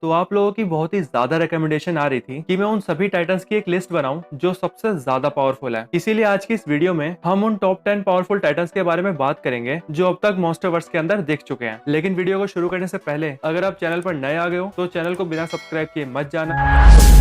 तो आप लोगों की बहुत ही ज्यादा रिकमेंडेशन आ रही थी कि मैं उन सभी टाइटन्स की एक लिस्ट बनाऊं जो सबसे ज्यादा पावरफुल है। इसीलिए आज की इस वीडियो में हम उन टॉप 10 पावरफुल टाइटन्स के बारे में बात करेंगे जो अब तक मॉन्स्टरवर्स के अंदर दिख चुके हैं। लेकिन वीडियो को शुरू करने से पहले अगर आप चैनल पर नए आ गए हो तो चैनल को बिना सब्सक्राइब किए मत जाना।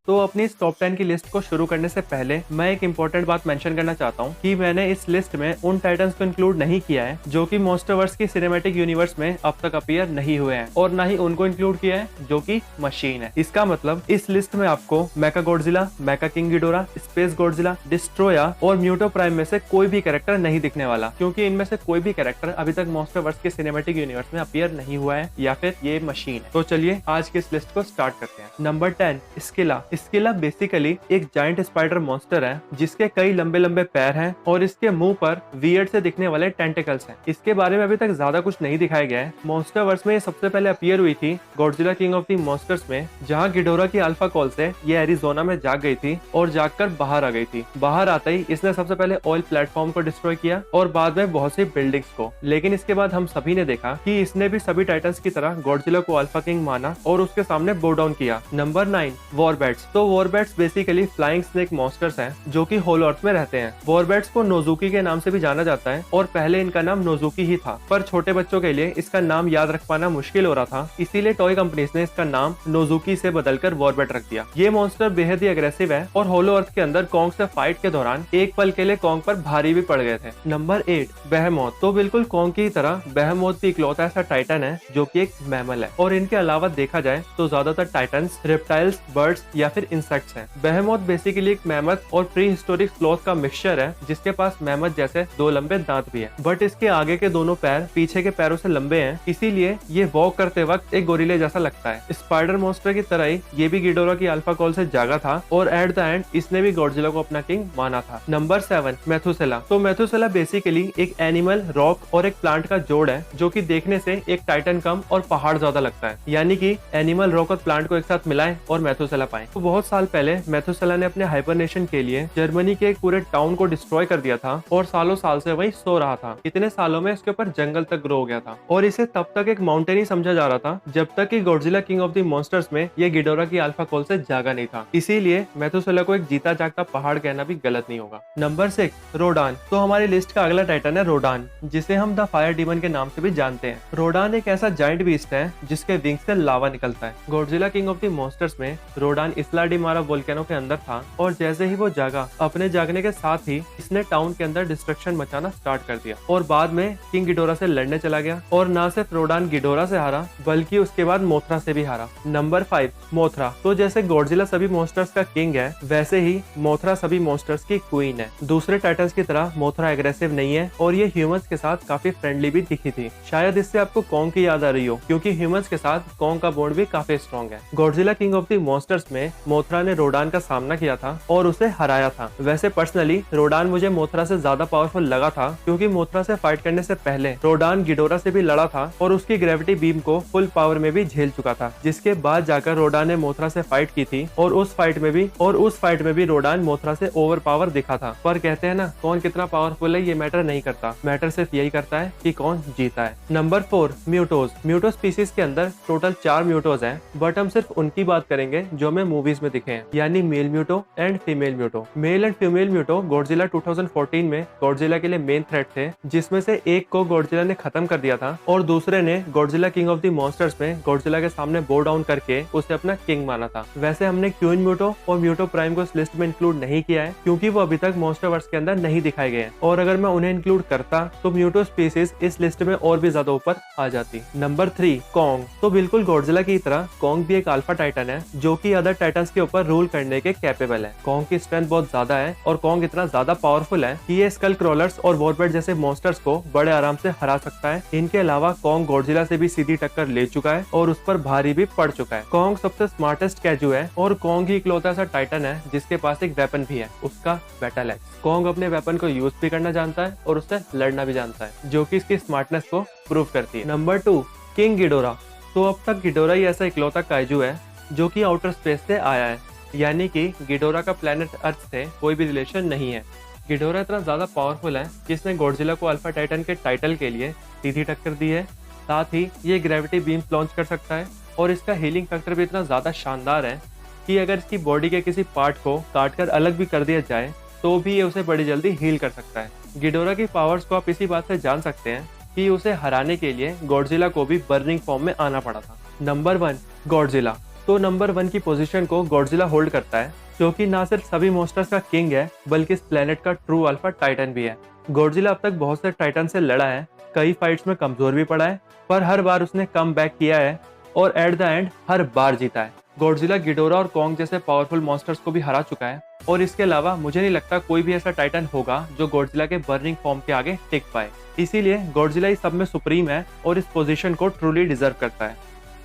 तो अपनी इस टॉप 10 की लिस्ट को शुरू करने से पहले मैं एक इंपॉर्टेंट बात मेंशन करना चाहता हूँ कि मैंने इस लिस्ट में उन टाइटन्स को इंक्लूड नहीं किया है जो कि मॉन्स्टरवर्स की सिनेमैटिक यूनिवर्स में अब तक अपीयर नहीं हुए हैं, और ना ही उनको इंक्लूड किया है जो कि मशीन है। इसका मतलब इस लिस्ट में आपको मेका गॉडजिला, मेका किंग गिडोरा, स्पेस गॉडजिला, डिस्ट्रोया और म्यूटो प्राइम में से कोई भी कैरेक्टर नहीं दिखने वाला, क्योंकि इनमें से कोई भी कैरेक्टर अभी तक मॉन्स्टरवर्स के सिनेमैटिक यूनिवर्स में अपीयर नहीं हुआ है या फिर ये मशीन है। तो चलिए आज की इस लिस्ट को स्टार्ट करते हैं। नंबर 10, स्किला। स्किला बेसिकली एक जायंट स्पाइडर मॉन्स्टर है जिसके कई लंबे लंबे पैर हैं और इसके मुंह पर वियर्ड से दिखने वाले टेंटिकल्स हैं। इसके बारे में अभी तक ज्यादा कुछ नहीं दिखाया गया है। मॉन्स्टरवर्स में ये सबसे पहले अपीयर हुई थी Godzilla king of the monsters में, जहां गिडोरा की अल्फा कॉल से ये एरिजोना में जाग गई थी और जागकर बाहर आ गई थी। बाहर आते ही इसने सबसे पहले ऑयल प्लेटफॉर्म को डिस्ट्रॉय किया और बाद में बहुत सी बिल्डिंग्स को। लेकिन इसके बाद हम सभी ने देखा कि इसने भी सभी टाइटन्स की तरह गॉडजिला को अल्फा किंग माना और उसके सामने बो डाउन किया। नंबर 9, वॉरबैट्स। तो वॉरबैट्स बेसिकली फ्लाइंग स्नेक मॉन्स्टर्स हैं जो कि होलो अर्थ में रहते हैं। वॉरबैट्स को नोजुकी के नाम से भी जाना जाता है और पहले इनका नाम नोजुकी ही था, पर छोटे बच्चों के लिए इसका नाम याद रख पाना मुश्किल हो रहा था, इसीलिए टॉय कंपनीज ने इसका नाम नोजुकी से बदलकर वॉरबैट रख दिया। ये मॉन्स्टर बेहद ही अग्रेसिव है और होलो अर्थ के अंदर कॉन्ग से फाइट के दौरान एक पल के लिए कॉन्ग पर भारी भी पड़ गए थे। नंबर 8, बेहेमोथ। तो बिल्कुल कॉन्ग की तरह बेहेमोथ भी इकलौता ऐसा टाइटन है जो कि एक मैमल है, और इनके अलावा देखा जाए तो ज्यादातर टाइटन्स रेप्टाइल्स, बर्ड्स या फिर इंसेक्ट्स हैं। बेहेमोथ बेसिकली एक मैमथ और प्री हिस्टोरिक स्लॉथ का मिक्सचर है जिसके पास मैमथ जैसे दो लंबे दांत भी है, बट इसके आगे के दोनों पैर पीछे के पैरों से लंबे हैं, इसीलिए ये वॉक करते वक्त एक गोरिल्ले जैसा लगता है। स्पाइडर मॉन्स्टर की तरह ही ये भी गिडोरा की अल्फा कॉल से जागा था और एट द एंड इसने भी गॉडजिला को अपना किंग माना था। नंबर 7, मेथुसेला। तो मेथुसेला बेसिकली एक एनिमल, रॉक और एक प्लांट का जोड़ है जो कि देखने से एक टाइटन कम और पहाड़ ज्यादा लगता है, यानी कि एनिमल, रॉक और प्लांट को एक साथ मिलाएं और मेथुसेला पाएं। तो बहुत साल पहले मेथुसेला ने अपने हाइबरनेशन के लिए जर्मनी के एक पूरे टाउन को डिस्ट्रॉय कर दिया था और सालों साल से वही सो रहा था। इतने सालों में इसके ऊपर जंगल तक ग्रो हो गया था और इसे तब तक एक माउंटेन ही समझा जा रहा था जब तक कि Godzilla king of the monsters में ये गिडोरा की अल्फा कॉल से जागा नहीं था। इसीलिए मेथुसेला को एक जीता जागता पहाड़ कहना भी गलत नहीं होगा। नंबर 6, रोडान। तो हमारी लिस्ट का अगला टाइटन है रोडान, जिसे हम द फायर डीमन के नाम से भी जानते हैं। रोडान एक ऐसा जायंट बीस्ट है जिसके विंग से लावा निकलता है। Godzilla king of the monsters में रोडान इसला डी मारा वोल्केनो के अंदर था और जैसे ही वो जागा, अपने जागने के साथ ही इसने टाउन के अंदर डिस्ट्रक्शन मचाना स्टार्ट कर दिया और बाद में किंग गिडोरा से लड़ने चला गया। और ना सिर्फ रोडान गिडोरा से हारा बल्कि उसके बाद मोथरा से भी हारा। Number 5, Mothra. तो जैसे गॉडजिला सभी मॉन्स्टर्स का किंग है, वैसे ही मोथरा सभी मॉन्स्टर्स की क्वीन है। दूसरे टाइटन्स की तरह मोथरा एग्रेसिव नहीं है और ये ह्यूमंस के साथ काफी फ्रेंडली भी दिखी थी। शायद इससे आपको कॉन्ग की याद आ रही हो, क्योंकि ह्यूमंस के साथ कॉन्ग का बॉन्ड भी काफी स्ट्रॉन्ग है। Godzilla king of the monsters में मोथरा ने रोडान का सामना किया था और उसे हराया था। वैसे पर्सनली रोडान मुझे मोथरा से ज्यादा पावरफुल लगा था, क्योंकि मोथरा से फाइट करने से पहले रोडान गिडोरा से भी लड़ा था और उसकी ग्रेविटी बीम को फुल पावर में भी झेल चुका था, जिसके बाद जाकर रोडान ने मोथरा से फाइट की थी और उस फाइट में भी रोडान मोथरा से ओवर पावर दिखा था। पर कहते हैं ना, कौन कितना पावरफुल है ये मैटर नहीं करता, मैटर सिर्फ यही करता है कि कौन जीता है। नंबर 4, म्यूटोज। म्यूटो स्पीसीज के अंदर टोटल 4 म्यूटोज हैं, बट हम सिर्फ उनकी बात करेंगे जो हमें मूवीज में दिखे हैं, यानी male Muto and female Muto. Male and female Muto Godzilla 2014 में गॉडजिला के लिए मेन थ्रेट थे, जिसमें से एक को गॉडजिला ने खत्म कर दिया था और दूसरे ने Godzilla king of the monsters में गॉडजिला के सामने बो डाउन करके उसे अपना किंग माना था। वैसे हमने क्वीन म्यूटो और म्यूटो प्राइम को इस लिस्ट में इंक्लूड नहीं किया है, क्योंकि वो अभी तक मॉन्स्टरवर्स के अंदर नहीं दिखाए गए हैं, और अगर मैं उन्हें इंक्लूड करता तो म्यूटो स्पीसीज इस लिस्ट में और भी ज्यादा ऊपर आ जाती। Number 3, Kong. तो बिल्कुल गॉडजिला की तरह कॉन्ग भी एक अल्फा टाइटन है जो कि अदर टाइटन्स के ऊपर रूल करने के कैपेबल है। कॉन्ग की स्ट्रेंथ बहुत ज्यादा है और कॉन्ग इतना ज्यादा पावरफुल है कि ये स्कल क्रॉलर्स और वॉरबैट जैसे मॉन्स्टर्स को बड़े आराम से हरा सकता है। इनके अलावा कॉन्ग गॉडजिला से भी सीधी टक्कर ले चुका है और उस पर भारी भी पड़ चुका है। कॉन्ग सबसे स्मार्टेस्ट कैजू है और कॉन्ग ही इकलौता ऐसा टाइटन है जिसके पास एक वेपन भी है, उसका बैटल एक्स। कॉन्ग अपने वेपन को यूज भी करना जानता है और उससे लड़ना भी जानता है, जो कि इसकी स्मार्टनेस को प्रूव करती है। Number 2, king Ghidorah. तो अब तक गिडोरा ही ऐसा इकलौता काइजू है जो कि आउटर स्पेस से आया है, यानी कि गिडोरा का प्लेनेट अर्थ से कोई भी रिलेशन नहीं है। गिडोरा इतना ज़्यादा पावरफुल है कि इसने गॉडजिला को अल्फा टाइटन के टाइटल के लिए सीधी टक्कर दी है। साथ ही ये ग्रेविटी बीम्स लॉन्च कर सकता है और इसका हीलिंग फैक्टर भी इतना ज़्यादा शानदार है कि अगर इसकी बॉडी के किसी पार्ट को काट कर अलग भी कर दिया जाए तो भी ये उसे बड़ी जल्दी हील कर सकता है। गिडोरा की पावर्स को आप इसी बात से जान सकते हैं कि उसे हराने के लिए गॉडजिला को भी बर्निंग फॉर्म में आना पड़ा था। Number 1 Godzilla. तो नंबर 1 की पोजीशन को गॉडजिला होल्ड करता है, जो कि ना सिर्फ सभी मॉन्स्टर्स का किंग है बल्कि इस प्लेनेट का ट्रू अल्फा टाइटन भी है। गॉडजिला अब तक बहुत से टाइटन से लड़ा है, कई फाइट्स में कमजोर भी पड़ा है, पर हर बार उसने कम बैक किया है और एट द एंड हर बार जीता है। गॉडजिला गिडोरा और कॉन्ग जैसे पावरफुल मॉन्स्टर्स को भी हरा चुका है और इसके अलावा मुझे नहीं लगता कोई भी ऐसा टाइटन होगा जो गॉडजिला के बर्निंग फॉर्म के आगे टिक पाए। इसीलिए गॉडजिला इस सब में सुप्रीम है और इस पोजीशन को ट्रूली डिजर्व करता है।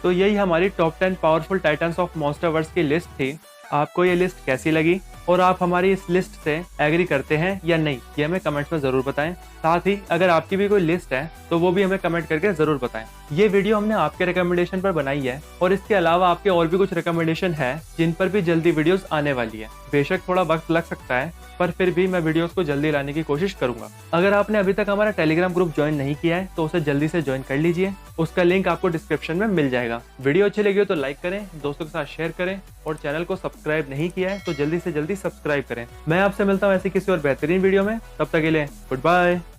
तो यही हमारी top 10 powerful titans of MonsterVerse की लिस्ट थी। आपको ये लिस्ट कैसी लगी और आप हमारी इस लिस्ट से एग्री करते हैं या नहीं, ये हमें कमेंट्स में जरूर बताएं। साथ ही अगर आपकी भी कोई लिस्ट है तो वो भी हमें कमेंट करके जरूर बताएं। ये वीडियो हमने आपके रिकमेंडेशन पर बनाई है और इसके अलावा आपके और भी कुछ रिकमेंडेशन है जिन पर भी जल्दी वीडियोस आने वाली है। बेशक थोड़ा वक्त लग सकता है पर फिर भी मैं वीडियोस को जल्दी लाने की कोशिश करूंगा। अगर आपने अभी तक हमारा टेलीग्राम ग्रुप ज्वाइन नहीं किया है तो उसे जल्दी से ज्वाइन कर लीजिए, उसका लिंक आपको डिस्क्रिप्शन में मिल जाएगा। वीडियो अच्छी लगी हो तो लाइक करें, दोस्तों के साथ शेयर करें और चैनल को सब्सक्राइब नहीं किया है तो जल्दी से जल्दी सब्सक्राइब करें। मैं आपसे मिलता हूँ ऐसी किसी और बेहतरीन वीडियो में, तब तक के लिए गुड बाय।